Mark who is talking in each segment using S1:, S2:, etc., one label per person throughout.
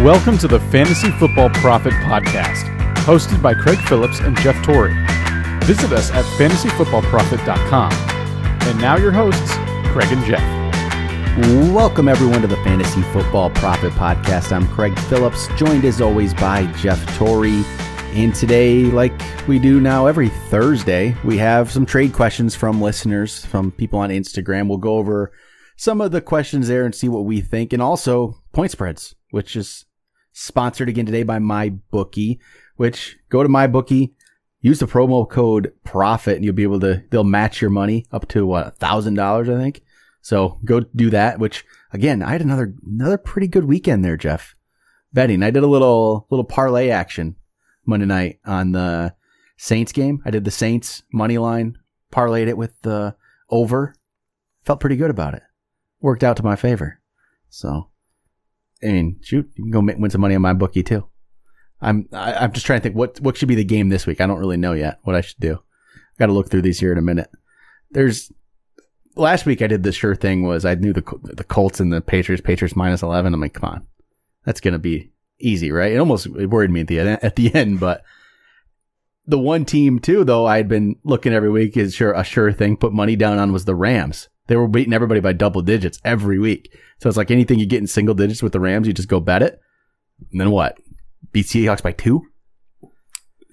S1: Welcome to the Fantasy Football Prophet podcast, hosted by Craig Phillips and Jeff Torrey. Visit us at fantasyfootballprophet.com. And now your hosts, Craig and Jeff.
S2: Welcome everyone to the Fantasy Football Prophet podcast. I'm Craig Phillips, joined as always by Jeff Torrey. And today, like we do now every Thursday, we have some trade questions from listeners, from people on Instagram. We'll go over some of the questions there and see what we think. And also point spreads, which is sponsored again today by MyBookie, which go to MyBookie, use the promo code PROPHET, and you'll be able to, they'll match your money up to what, $1,000, I think. So go do that, which again, I had another pretty good weekend there, Jeff. Betting. I did a little parlay action Monday night on the Saints game. I did the Saints money line, parlayed it with the over. Felt pretty good about it. Worked out to my favor. So, I mean, shoot, you can go win some money on MyBookie too. I'm just trying to think what should be the game this week. I don't really know yet what I should do. Got to look through these here in a minute. Last week I did the sure thing was I knew the Colts and the Patriots minus 11. I'm like, come on, that's gonna be easy, right? It almost worried me at the end, but the one team too, though, I'd been looking every week is a sure thing. Put money down on was the Rams. They were beating everybody by double digits every week. So it's like anything you get in single digits with the Rams, you just go bet it. And then what? Beat Seahawks by 2?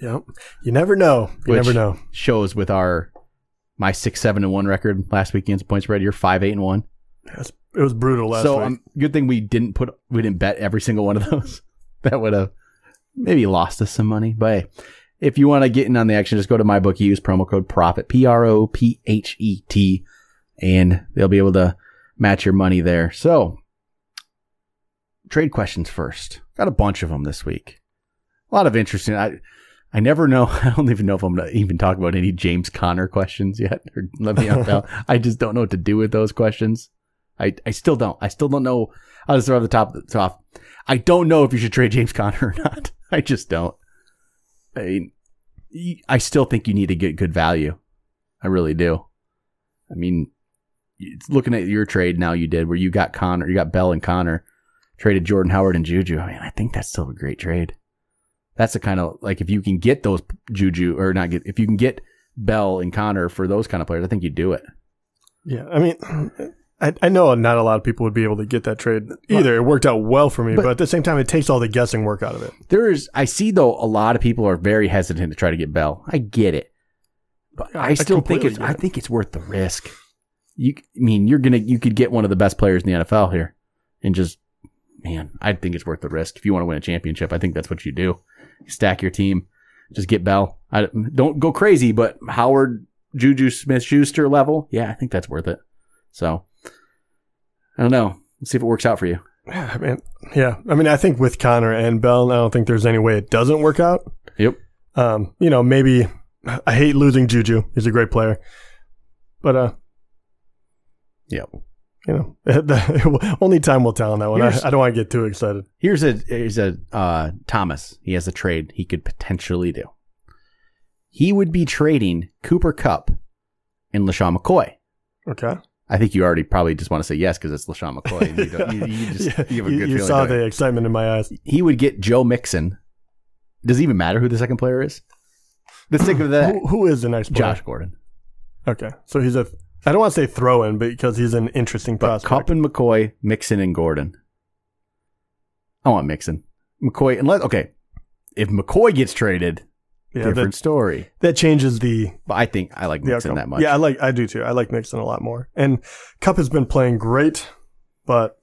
S3: Yep. You never know. You never know.
S2: Shows with my 6-7-1 record last week against point spread. You're 5-8-1.
S3: It was brutal last week.
S2: So good thing we didn't bet every single one of those. That would have maybe lost us some money. But hey, if you want to get in on the action, just go to MyBookie, use promo code PROPHET, PROPHET, and they'll be able to match your money there. So, trade questions first. Got a bunch of them this week. A lot of interesting. I never know. I don't even know if I'm going to even talk about any James Conner questions yet. Or let me know. I just don't know what to do with those questions. I still don't. I still don't know. I'll just throw off the top. I don't know if you should trade James Conner or not. I just don't. I still think you need to get good value. I really do. I mean, looking at your trade now you did where you got Bell and Connor, traded Jordan Howard and Juju. I mean, I think that's still a great trade. That's the kind of, like, if you can get those if you can get Bell and Connor for those kind of players, I think you do it. Yeah.
S3: I mean, I know not a lot of people would be able to get that trade either. It worked out well for me, but at the same time, it takes all the guessing work out of it.
S2: I see, though, a lot of people are very hesitant to try to get Bell. I get it. But I still think it's worth the risk. You could get one of the best players in the NFL here and just, man, I think it's worth the risk. If you want to win a championship, I think that's what you do. You stack your team, just get Bell. Don't go crazy, but Howard, Juju Smith-Schuster level, yeah, I think that's worth it. So, I don't know. Let's see if it works out for you.
S3: Yeah, I mean, I think with Connor and Bell, I don't think there's any way it doesn't work out.
S2: Yep.
S3: Maybe I hate losing Juju. He's a great player. But,
S2: yep.
S3: Only time will tell on that one. I don't want to get too excited.
S2: Here's a Thomas. He has a trade he could potentially do. He would be trading Cooper Kupp and LaShawn McCoy.
S3: Okay.
S2: I think you already probably just want to say yes because it's LaShawn McCoy. And you have a good feeling.
S3: You saw the excitement in my eyes.
S2: He would get Joe Mixon. Does it even matter who the second player is? Let's think of that.
S3: Who is the next player?
S2: Josh Gordon.
S3: Okay. So he's I don't want to say throw-in, because he's an interesting prospect.
S2: Kupp and McCoy, Mixon and Gordon. I want Mixon. McCoy, if McCoy gets traded, different story.
S3: That changes
S2: But I think I like Mixon that much.
S3: Yeah, I do too. I like Mixon a lot more. And Kupp has been playing great, but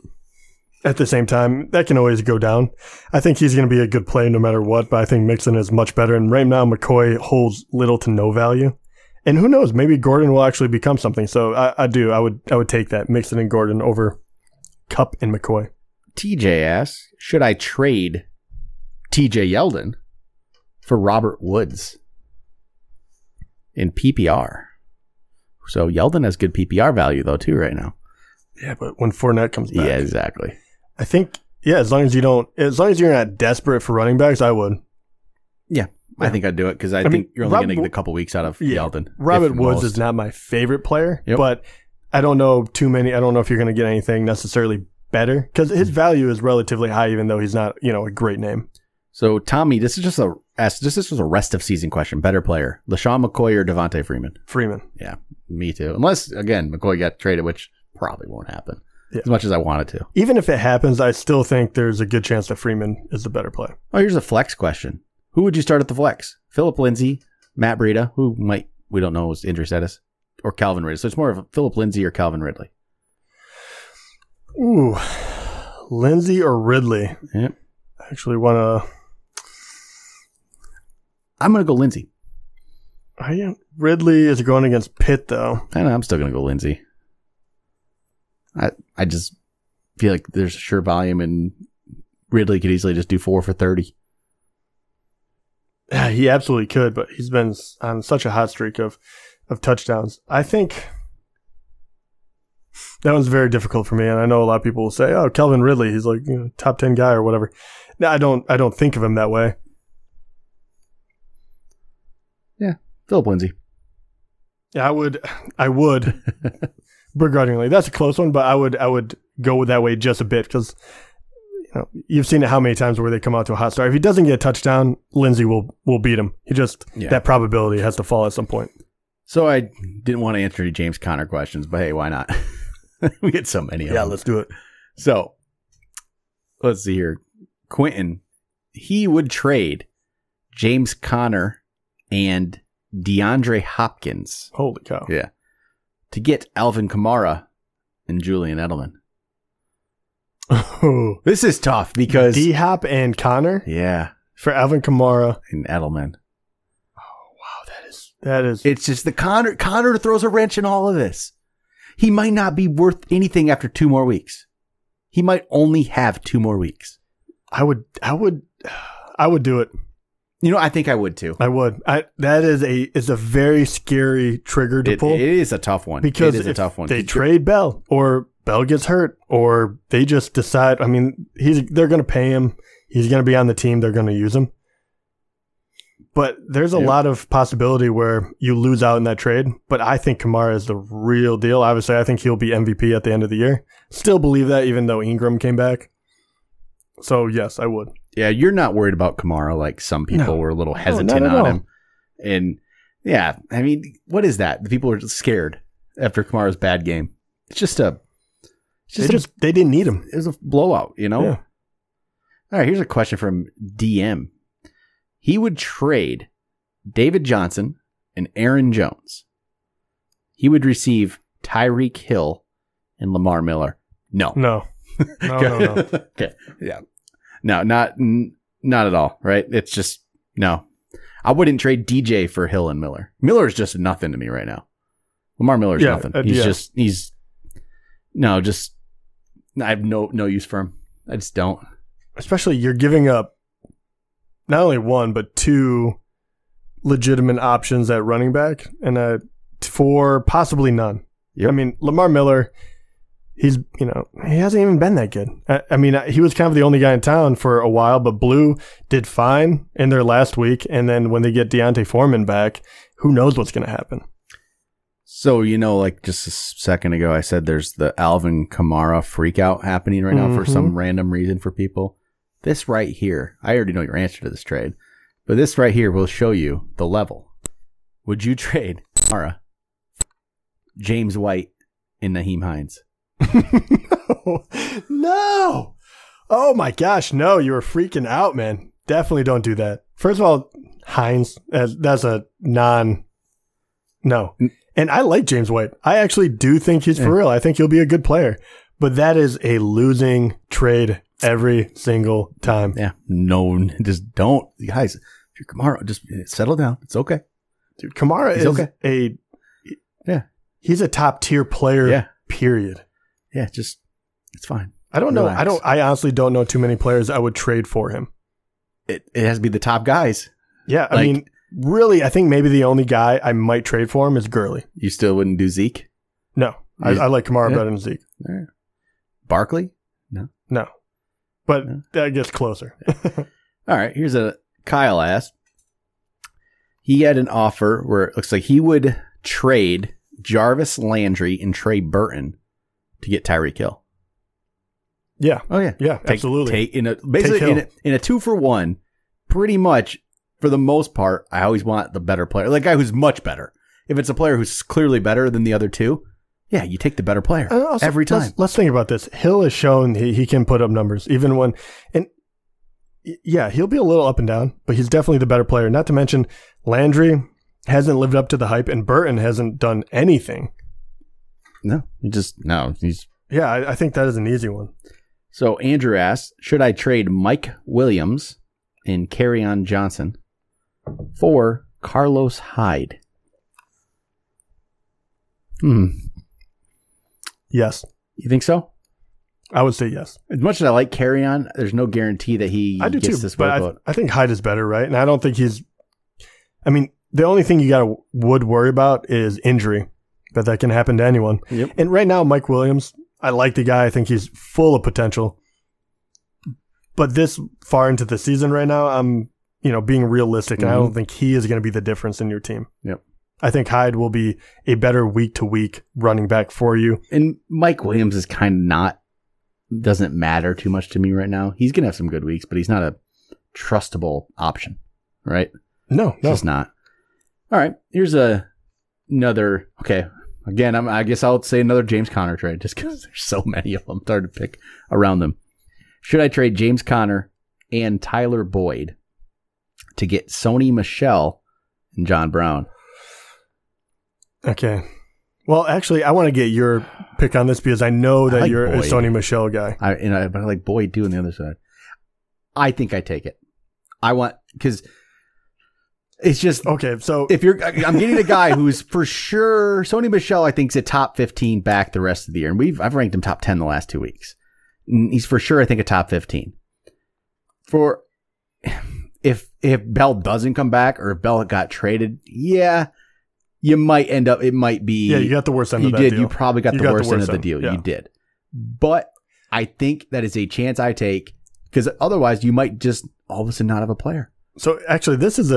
S3: at the same time, that can always go down. I think he's going to be a good play no matter what, but I think Mixon is much better. And right now, McCoy holds little to no value. And who knows? Maybe Gordon will actually become something. So I would take that Mixon and Gordon over Kupp and McCoy.
S2: TJ asks, should I trade TJ Yeldon for Robert Woods in PPR? So Yeldon has good PPR value though too right now.
S3: Yeah, but when Fournette comes back,
S2: yeah, exactly.
S3: I think as long as you're not desperate for running backs, I would.
S2: Yeah. I think I'd do it because I think you're only going to get a couple weeks out of Yeldon.
S3: Robert Woods is not my favorite player, but I don't know too many. I don't know if you're going to get anything necessarily better because his value is relatively high, even though he's not, a great name.
S2: So, Tommy, this is just a rest of season question. Better player, LaShawn McCoy or Devontae Freeman?
S3: Freeman.
S2: Yeah, me too. Unless, again, McCoy got traded, which probably won't happen as much as I wanted to.
S3: Even if it happens, I still think there's a good chance that Freeman is the better player.
S2: Oh, here's a flex question. Who would you start at the flex? Phillip Lindsay, Matt Breida, we don't know his injury status, or Calvin Ridley. So it's more of a Phillip Lindsay or Calvin Ridley.
S3: Ooh, Lindsay or Ridley?
S2: Yep.
S3: I actually want to...
S2: I'm going to go Lindsay.
S3: Ridley is going against Pitt, though.
S2: I know, I'm still going to go Lindsay. I just feel like there's sure volume, and Ridley could easily just do 4 for 30.
S3: Yeah, he absolutely could, but he's been on such a hot streak of touchdowns. I think that one's very difficult for me, and I know a lot of people will say, "Oh, Calvin Ridley, he's like top 10 guy or whatever." No, I don't think of him that way.
S2: Yeah, Phillip Lindsay.
S3: Yeah, I would begrudgingly. That's a close one, but I would go that way just a bit because you've seen it how many times where they come out to a hot start. If he doesn't get a touchdown, Lindsay will beat him. That probability has to fall at some point.
S2: So I didn't want to answer any James Conner questions, but hey, why not? We get so many of them.
S3: Yeah, let's do it.
S2: So let's see here. Quentin, he would trade James Conner and DeAndre Hopkins.
S3: Holy cow.
S2: Yeah. To get Alvin Kamara and Julian Edelman.
S3: Oh,
S2: this is tough because
S3: D-Hop and Connor?
S2: Yeah.
S3: For Alvin Kamara.
S2: And Edelman.
S3: Oh, wow. That is.
S2: It's just the Connor throws a wrench in all of this. He might not be worth anything after 2 more weeks. He might only have 2 more weeks.
S3: I would do it.
S2: I think I would too.
S3: I would. That is a very scary trigger to pull.
S2: It is a tough one.
S3: Because
S2: it is a tough one.
S3: They trade Bell or Bell gets hurt or they just decide, they're going to pay him. He's going to be on the team. They're going to use him. But there's a lot of possibility where you lose out in that trade. But I think Kamara is the real deal. Obviously, I think he'll be MVP at the end of the year. Still believe that even though Ingram came back. So, yes, I would.
S2: Yeah, you're not worried about Kamara like some people were a little hesitant on him. And, yeah, what is that? The people are just scared after Kamara's bad game. It's just
S3: they didn't need him.
S2: It was a blowout, Yeah. All right, here's a question from DM. He would trade David Johnson and Aaron Jones. He would receive Tyreek Hill and Lamar Miller. No.
S3: No.
S2: Okay. Yeah. No, not at all, right? It's just, no. I wouldn't trade DJ for Hill and Miller. Miller's just nothing to me right now. Lamar Miller's nothing. I have no use for him. I just don't.
S3: Especially you're giving up not only 1, but 2 legitimate options at running back and for possibly none.
S2: Yep.
S3: Lamar Miller, he hasn't even been that good. He was kind of the only guy in town for a while, but Blue did fine in their last week. And then when they get Deontay Foreman back, who knows what's going to happen?
S2: So, like just a second ago, I said there's the Alvin Kamara freak out happening right now for some random reason for people. This right here, I already know your answer to this trade, but this right here will show you the level. Would you trade Kamara, James White, and Naheem Hines?
S3: No. Oh my gosh, no, you were freaking out, man. Definitely don't do that. First of all, Hines, that's a no. And I like James White. I actually do think he's for real. I think he'll be a good player. But that is a losing trade every single time.
S2: Yeah. No, just don't. Guys, if you're Kamara, just settle down. It's okay.
S3: Dude, Kamara is okay. He's a top tier player.
S2: Yeah.
S3: Period.
S2: Yeah, it's fine.
S3: I don't know. I honestly don't know too many players I would trade for him.
S2: It has to be the top guys.
S3: Yeah, really, I think maybe the only guy I might trade for him is Gurley.
S2: You still wouldn't do Zeke?
S3: No. I like Kamara better than Zeke.
S2: Right. Barkley?
S3: No. But that gets closer.
S2: All right, here's Kyle asked. He had an offer where it looks like he would trade Jarvis Landry and Trey Burton to get Tyreek Hill.
S3: Yeah.
S2: Oh yeah,
S3: Absolutely.
S2: In a 2-for-1, pretty much for the most part, I always want the better player, the guy who's much better. If it's a player who's clearly better than the other two, yeah, you take the better player every time.
S3: Let's think about this. Hill has shown he can put up numbers even when, and yeah, he'll be a little up and down, but he's definitely the better player. Not to mention Landry hasn't lived up to the hype, and Burton hasn't done anything. Yeah, I think that is an easy one.
S2: So Andrew asks, should I trade Mike Williams and Kerryon Johnson for Carlos Hyde?
S3: Yes.
S2: You think so?
S3: I would say yes.
S2: As much as I like Kerryon, there's no guarantee that he gets this workload.
S3: I think Hyde is better, right? And I don't think the only thing you would worry about is injury, but that can happen to anyone.
S2: Yep.
S3: And right now, Mike Williams, I like the guy. I think he's full of potential. But this far into the season right now, I'm, being realistic, and I don't think he is going to be the difference in your team.
S2: Yep.
S3: I think Hyde will be a better week-to-week running back for you.
S2: And Mike Williams is kind of doesn't matter too much to me right now. He's going to have some good weeks, but he's not a trustable option, right?
S3: No.
S2: He's not. All right. Here's another. Okay. Again, I guess I'll say another James Conner trade just because there's so many of them. It's hard to pick around them. Should I trade James Conner and Tyler Boyd to get Sony Michel and John Brown?
S3: Okay. Well, actually, I want to get your pick on this because I know that you're a Sony Michel guy.
S2: But I like Boyd too on the other side. I think I take it. Because it's just
S3: okay. So
S2: I'm getting a guy who's for sure Sony Michel. I think is a top 15 back the rest of the year, and I've ranked him top 10 the last 2 weeks. He's for sure, I think, a top 15. For if Bell doesn't come back or if Bell got traded, yeah. You might end up, it might be.
S3: Yeah, you got the worst end of that deal.
S2: You probably got the worst end of the deal. Yeah. You did. But I think that is a chance I take because otherwise you might just all of a sudden not have a player.
S3: So actually, this is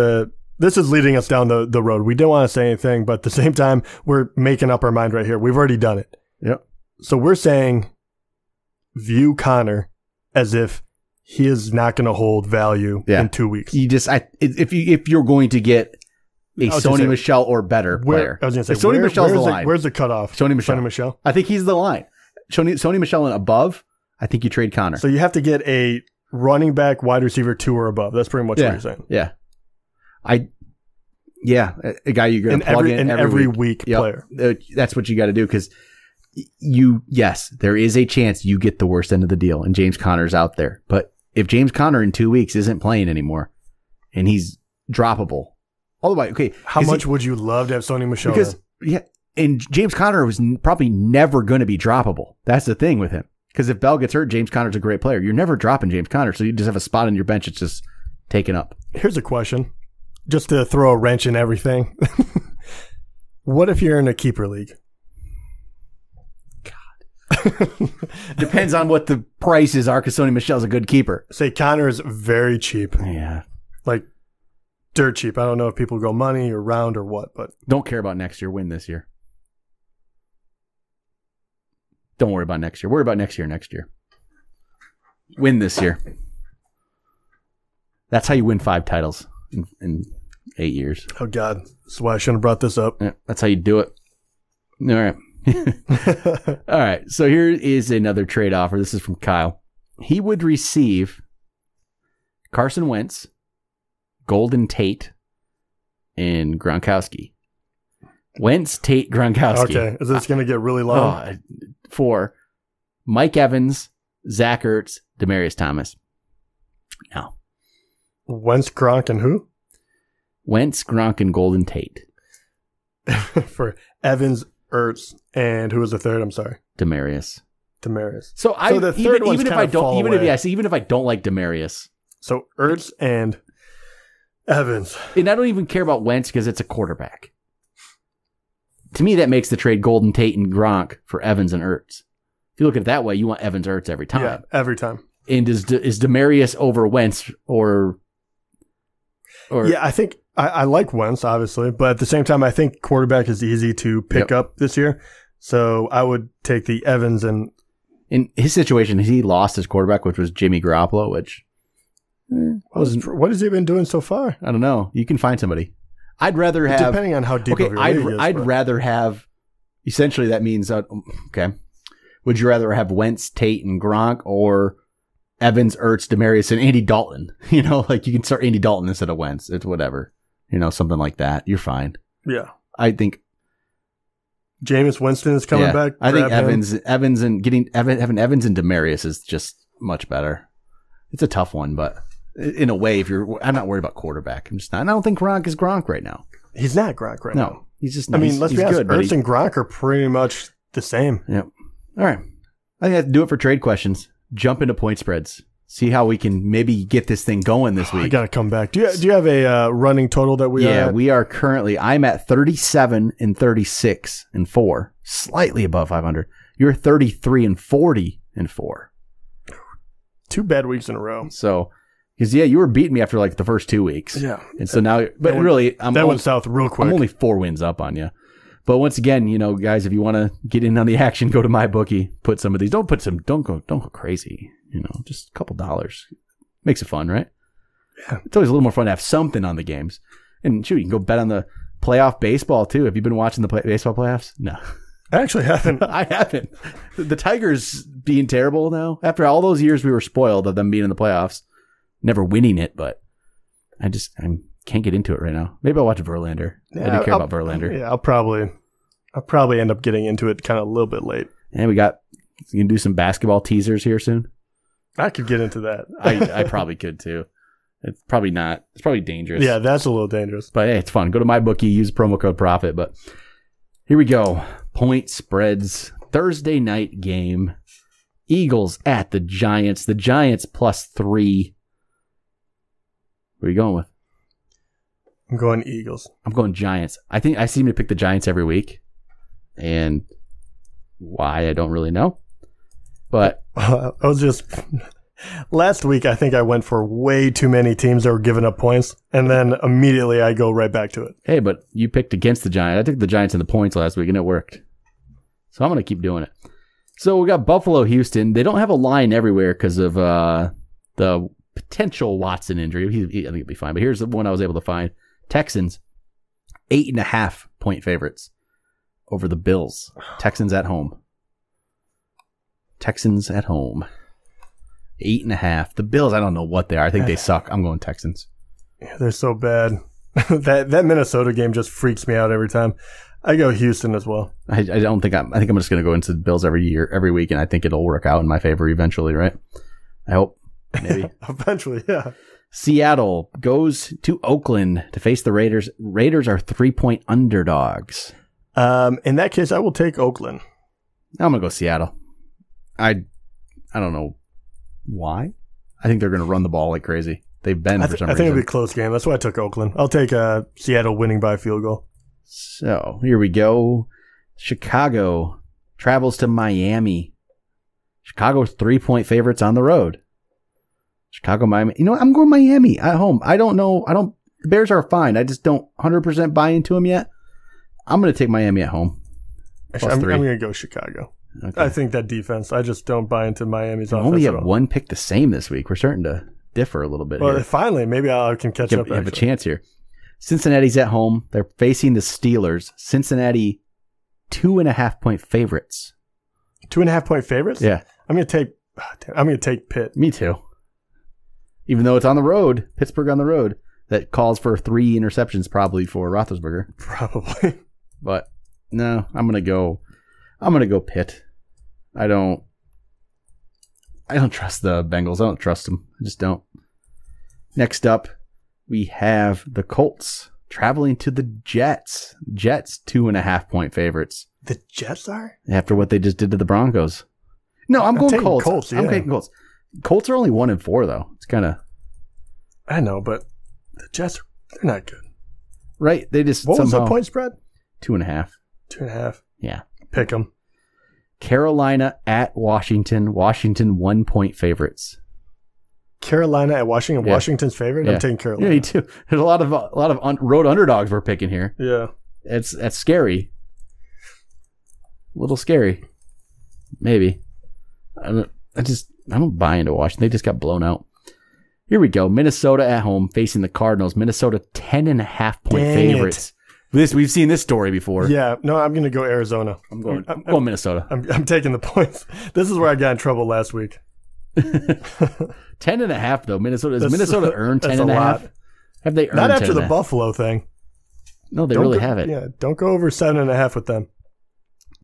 S3: leading us down the road. We didn't want to say anything, but at the same time, we're making up our mind right here. We've already done it.
S2: Yep.
S3: So we're saying view Connor as if he is not going to hold value in 2 weeks.
S2: If you're going to get a Sony Michel or better player.
S3: I was going to say,
S2: Sony Michel's the line.
S3: Where's the cutoff?
S2: Sony Michel. I think he's the line. Sony Michel and above, I think you trade Connor.
S3: So you have to get a running back, wide receiver 2 or above. That's pretty much what you're saying.
S2: Yeah. A guy you're going to plug in every week
S3: player.
S2: That's what you got to do because there is a chance you get the worst end of the deal and James Conner's out there. But if James Conner in 2 weeks isn't playing anymore and he's droppable, all the way, okay.
S3: How much would you love to have Sony Michel?
S2: Because and James Conner was probably never going to be droppable. That's the thing with him. Because if Bell gets hurt, James Conner's a great player. You're never dropping James Conner, so you just have a spot on your bench. It's just taken up.
S3: Here's a question, just to throw a wrench in everything. What if you're in a keeper league?
S2: God, depends on what the prices are. Because Sony Michel's a good keeper.
S3: Say Connor is very cheap.
S2: Yeah,
S3: like. Dirt cheap. I don't know if people go money or round or what, but
S2: don't care about next year. Win this year. Don't worry about next year. Worry about next year. Win this year. That's how you win 5 titles in 8 years.
S3: Oh God, that's why I shouldn't have brought this up.
S2: Yeah, that's how you do it. All right. All right. So here is another trade offer. This is from Kyle. He would receive Carson Wentz, Golden Tate, and Gronkowski. Wentz, Tate, Gronkowski.
S3: Okay. Is this going to get really long?
S2: For Mike Evans, Zach Ertz, Demaryius Thomas. No.
S3: Wentz, Gronk, and who?
S2: Wentz, Gronk, and Golden Tate.
S3: For Evans, Ertz, and who was the third? I'm sorry.
S2: Demaryius.
S3: So the third
S2: even if I don't like Demaryius.
S3: So Ertz and Evans.
S2: And I don't even care about Wentz because it's a quarterback. To me, that makes the trade Golden Tate and Gronk for Evans and Ertz. If you look at it that way, you want Evans Ertz every time.
S3: Yeah, every time.
S2: And is Demaryius over Wentz or?
S3: Yeah, I think I like Wentz, obviously, but at the same time, I think quarterback is easy to pick up this year. So I would take the Evans and
S2: in his situation, he lost his quarterback, which was Jimmy Garoppolo, which wasn't.
S3: What has he been doing so far?
S2: I don't know. You can find somebody. I'd rather have.
S3: Depending on how deep of your league is.
S2: I'd rather have. Essentially, that means okay. Would you rather have Wentz, Tate, and Gronk, or Evans, Ertz, Demaryius, and Andy Dalton? You know, like you can start Andy Dalton instead of Wentz. It's whatever. You know, something like that. You're fine.
S3: Yeah.
S2: I think
S3: Jameis Winston is coming back.
S2: I think Evans and having Evans and Demaryius is just much better. It's a tough one, but in a way, I'm not worried about quarterback. I'm just not. And I don't think Gronk is Gronk right now.
S3: He's not Gronk right now.
S2: No, he's just.
S3: I mean, let's be honest. Ertz and Gronk are pretty much the same.
S2: Yep. All right. I think I have to do it for trade questions. Jump into point spreads. See how we can maybe get this thing going this week.
S3: I got to come back. Do you have a running total that we are at?
S2: We are currently, I'm at 37 and 36 and 4, slightly above 500. You're 33 and 40 and 4.
S3: 2 bad weeks in a row.
S2: So, because you were beating me after like the first 2 weeks.
S3: Yeah.
S2: And so now, but really,
S3: that went south real quick.
S2: I'm only 4 wins up on you. But once again, you know, guys, if you want to get in on the action, go to my bookie. Put some of these. Don't go crazy. You know, just a couple dollars makes it fun, right?
S3: Yeah,
S2: it's always a little more fun to have something on the games. And shoot, you can go bet on the playoff baseball too. Have you been watching the baseball playoffs? No,
S3: I actually haven't.
S2: I haven't. The Tigers being terrible now. After all those years, we were spoiled of them being in the playoffs, never winning it. But I can't get into it right now. Maybe I'll watch Verlander.
S3: Yeah,
S2: I didn't care about Verlander.
S3: Yeah, I'll probably end up getting into it kind of a little bit late.
S2: And you can do some basketball teasers here soon.
S3: I could get into that.
S2: I probably could too. It's probably not. It's probably dangerous.
S3: Yeah, that's a little dangerous.
S2: But hey, it's fun. Go to my bookie, use promo code PROPHET. But here we go. Point spreads. Thursday night game. Eagles at the Giants. The Giants +3. What are you going with?
S3: I'm going Eagles.
S2: I'm going Giants. I think I seem to pick the Giants every week. And why, I don't really know. But
S3: I was just last week, I think I went for way too many teams that were giving up points, and then immediately I go right back to it.
S2: Hey, but you picked against the Giants. I took the Giants in the points last week, and it worked. So I'm going to keep doing it. So we got Buffalo, Houston. They don't have a line everywhere because of the potential Watson injury. I think it'll be fine. But here's the one I was able to find. Texans, 8.5 point favorites over the Bills. Texans at home. 8.5. The Bills, I don't know what they are. I think they suck. I'm going Texans.
S3: Yeah, they're so bad. that Minnesota game just freaks me out every time. I go Houston as well.
S2: I think I'm just going to go into the Bills every week, and I think it'll work out in my favor eventually, right? I hope. Maybe.
S3: Eventually, yeah.
S2: Seattle goes to Oakland to face the Raiders. Raiders are 3-point underdogs.
S3: In that case, I will take Oakland.
S2: I'm going to go Seattle. I don't know why. I think they're going to run the ball like crazy. They've been for some reason.
S3: I think it'll be a close game. That's why I took Oakland. I'll take Seattle winning by a field goal.
S2: So here we go. Chicago travels to Miami. Chicago's 3-point favorites on the road. Chicago, Miami. You know what? I'm going Miami at home. I don't know. The Bears are fine. I just don't 100% buy into them yet. I'm going to take Miami at home.
S3: Actually, I'm going to go Chicago. Okay. I think that defense, I just don't buy into Miami's offense.
S2: We only have one pick the same this week. We're starting to differ a little bit.
S3: Well,
S2: here.
S3: Finally, maybe I can catch up.
S2: Have a chance here. Cincinnati's at home. They're facing the Steelers. Cincinnati, 2.5 point favorites.
S3: 2.5 point favorites?
S2: Yeah.
S3: I'm going to take Pitt.
S2: Me too. Even though it's on the road, Pittsburgh on the road, that calls for 3 interceptions probably for Roethlisberger.
S3: Probably.
S2: But no, I'm going to go Pitt. I don't trust the Bengals. I don't trust them. I just don't. Next up, we have the Colts traveling to the Jets. Jets, 2.5 point favorites.
S3: The Jets are?
S2: After what they just did to the Broncos. No, I'm going Colts. I'm taking Colts. Colts are only 1-4 though. It's kind of.
S3: I know, but the Jets, they're not good.
S2: Right? They just
S3: What was the point spread?
S2: 2.5.
S3: 2.5.
S2: Yeah.
S3: Pick them.
S2: Carolina at Washington. Washington 1 point favorites.
S3: Carolina at Washington. Yeah. Washington's favorite.
S2: Yeah.
S3: I'm taking Carolina.
S2: Yeah, me too. There's a lot of road underdogs we're picking here.
S3: Yeah,
S2: that's scary. A little scary, maybe. I don't buy into Washington. They just got blown out. Here we go. Minnesota at home facing the Cardinals. Minnesota 10.5-point favorites. We've seen this story before.
S3: Yeah. No, I'm going to go Arizona.
S2: I'm going Minnesota.
S3: I'm taking the points. This is where I got in trouble last week.
S2: 10.5 though. Minnesota earned 10.5? Have they earned?
S3: Not after the Buffalo thing.
S2: No, they really haven't.
S3: Yeah, don't go over 7.5 with them.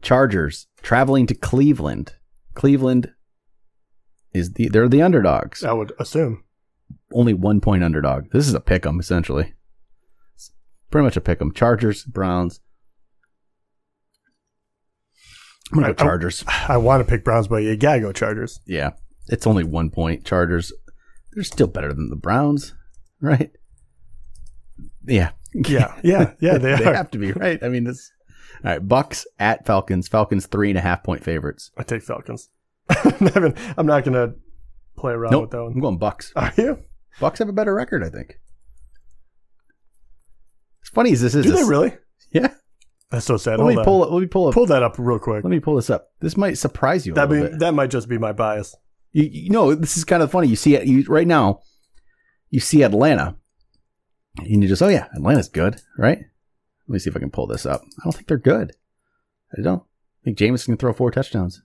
S2: Chargers traveling to Cleveland. Cleveland they're the underdogs.
S3: I would assume.
S2: Only 1 point underdog. This is a pick 'em essentially. It's pretty much a pick 'em. Chargers, Browns. I'm gonna go Chargers.
S3: I want to pick Browns, but you gotta go Chargers.
S2: Yeah, it's only 1 point. Chargers. They're still better than the Browns, right? Yeah.
S3: Yeah. They are.
S2: They have to be, right? I mean, this. All right, Bucks at Falcons. Falcons 3.5-point favorites.
S3: I take Falcons. I'm not gonna play around with that one.
S2: I'm going Bucks.
S3: Are you?
S2: Bucks have a better record, I think. As funny as this is.
S3: Do they really?
S2: Yeah.
S3: That's so sad.
S2: Let me pull
S3: that up real quick.
S2: Let me pull this up. This might surprise you a little bit.
S3: That might just be my bias.
S2: You know, this is kind of funny. You see it right now. You see Atlanta, and you just, oh yeah, Atlanta's good, right? Let me see if I can pull this up. I don't think they're good. I don't. I think Jameis can throw 4 touchdowns.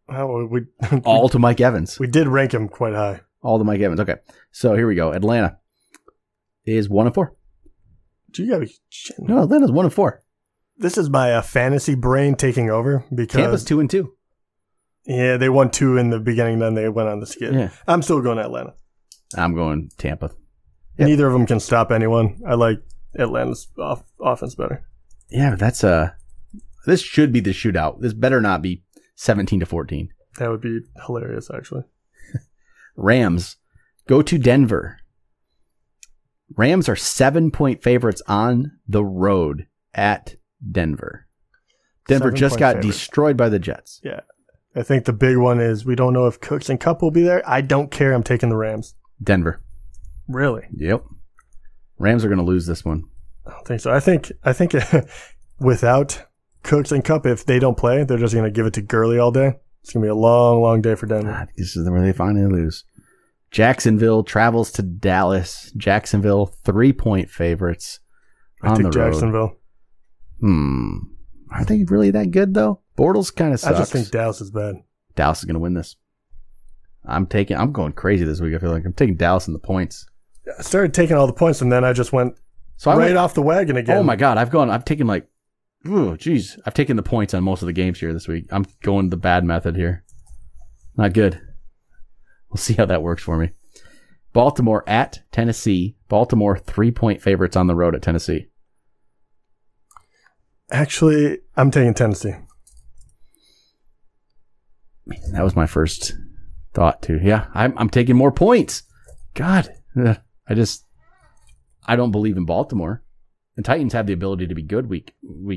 S2: All to Mike Evans.
S3: We did rank him quite high.
S2: All to Mike Evans. Okay, so here we go. Atlanta is 1-4.
S3: You gotta be shitting.
S2: No, Atlanta's 1-4.
S3: This is my fantasy brain taking over because
S2: Tampa's 2-2.
S3: Yeah, they won 2 in the beginning, then they went on the skid. Yeah. I'm still going Atlanta.
S2: I'm going Tampa.
S3: Yep. Neither of them can stop anyone. I like Atlanta's offense better.
S2: Yeah, but that's this should be the shootout. This better not be 17-14.
S3: That would be hilarious, actually.
S2: Rams go to Denver. Rams are 7-point favorites on the road at Denver. Denver just got destroyed by the Jets.
S3: Yeah. I think the big one is we don't know if Cooks and Kupp will be there. I don't care. I'm taking the Rams.
S2: Denver.
S3: Really?
S2: Yep. Rams are going to lose this one.
S3: I don't think so. I think without Cooks and Kupp, if they don't play, they're just going to give it to Gurley all day. It's going to be a long, long day for Denver.
S2: This is where they finally lose. Jacksonville travels to Dallas. Jacksonville 3-point favorites on the road.
S3: Jacksonville.
S2: Are they really that good though? Bortles kind of sucks.
S3: I just think Dallas is bad.
S2: Dallas is going to win this. I'm going crazy this week. I feel like I'm taking Dallas in the points.
S3: I started taking all the points and then I just went off the wagon again.
S2: Oh my God. I've taken I've taken the points on most of the games here this week. I'm going the bad method here. Not good. We'll see how that works for me. Baltimore at Tennessee. Baltimore 3-point favorites on the road at Tennessee.
S3: Actually, I'm taking Tennessee.
S2: That was my first thought too. Yeah, I'm taking more points. God, I don't believe in Baltimore. The Titans have the ability to be good week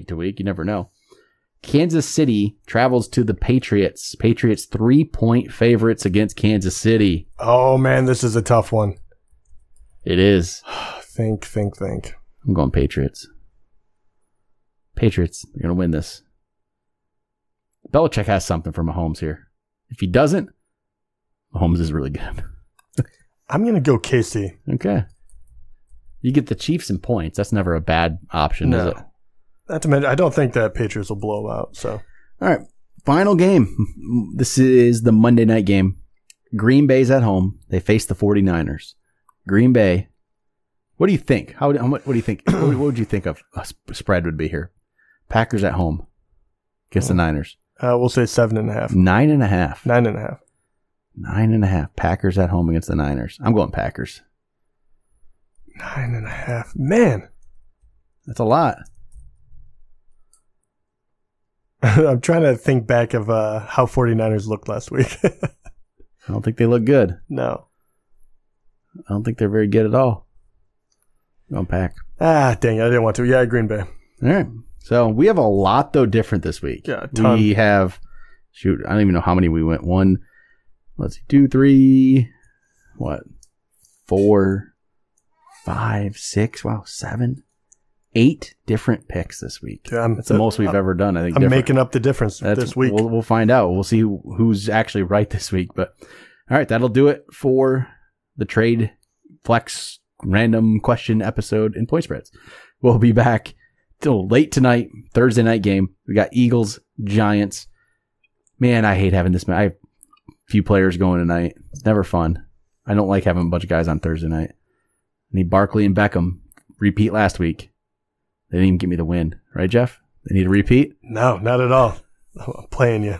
S2: to week. You never know. Kansas City travels to the Patriots. Patriots 3-point favorites against Kansas City.
S3: Oh man, this is a tough one.
S2: It is.
S3: Think.
S2: I'm going Patriots. Patriots, they're going to win this. Belichick has something for Mahomes here. If he doesn't, Mahomes is really good.
S3: I'm going to go KC.
S2: Okay. You get the Chiefs in points. That's never a bad option, is it?
S3: Not to mention, I don't think that Patriots will blow them out. So,
S2: all right, final game. This is the Monday night game. Green Bay's at home. They face the 49ers. Green Bay. What do you think? What do you think? What would you think of a spread would be here? Packers at home against the Niners.
S3: We'll say 7.5.
S2: 9.5.
S3: 9.5.
S2: 9.5. Packers at home against the Niners. I'm going Packers.
S3: 9.5. Man,
S2: that's a lot.
S3: I'm trying to think back of how 49ers looked last week.
S2: I don't think they look good.
S3: No.
S2: I don't think they're very good at all. Going Pack.
S3: Dang it. I didn't want to. Yeah, Green Bay.
S2: All right. So we have a lot, though, different this week.
S3: Yeah, a ton.
S2: We have, I don't even know how many we went. 1, let's see, 2, 3, 4, 5, 6, 7, 8 different picks this week. That's the most we've ever done, I think.
S3: I'm making up the difference this week.
S2: We'll find out. We'll see who's actually right this week. But all right, that'll do it for the Trade Flex random question episode in point spreads. We'll be back till late tonight, Thursday night game. We got Eagles, Giants. Man, I hate having this. I have a few players going tonight. It's never fun. I don't like having a bunch of guys on Thursday night. I need Barkley and Beckham. Repeat last week. They didn't even give me the win. Right, Jeff? They need a repeat?
S3: No, not at all. I'm playing you.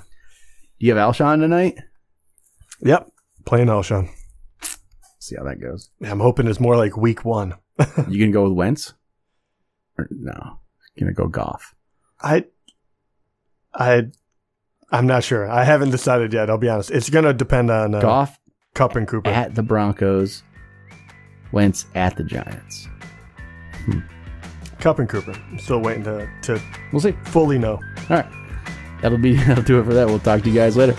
S2: Do you have Alshon tonight?
S3: Yep. Playing Alshon.
S2: See how that goes.
S3: I'm hoping it's more like week 1.
S2: You going to go with Wentz? Or no. Going to go Goff?
S3: I'm not sure. I haven't decided yet. I'll be honest. It's going to depend on
S2: Goff,
S3: Kupp and Cooper.
S2: At the Broncos. Wentz at the Giants.
S3: Kupp and Cooper. I'm still waiting to
S2: we'll see.
S3: Fully know.
S2: All right. That'll do it for that. We'll talk to you guys later.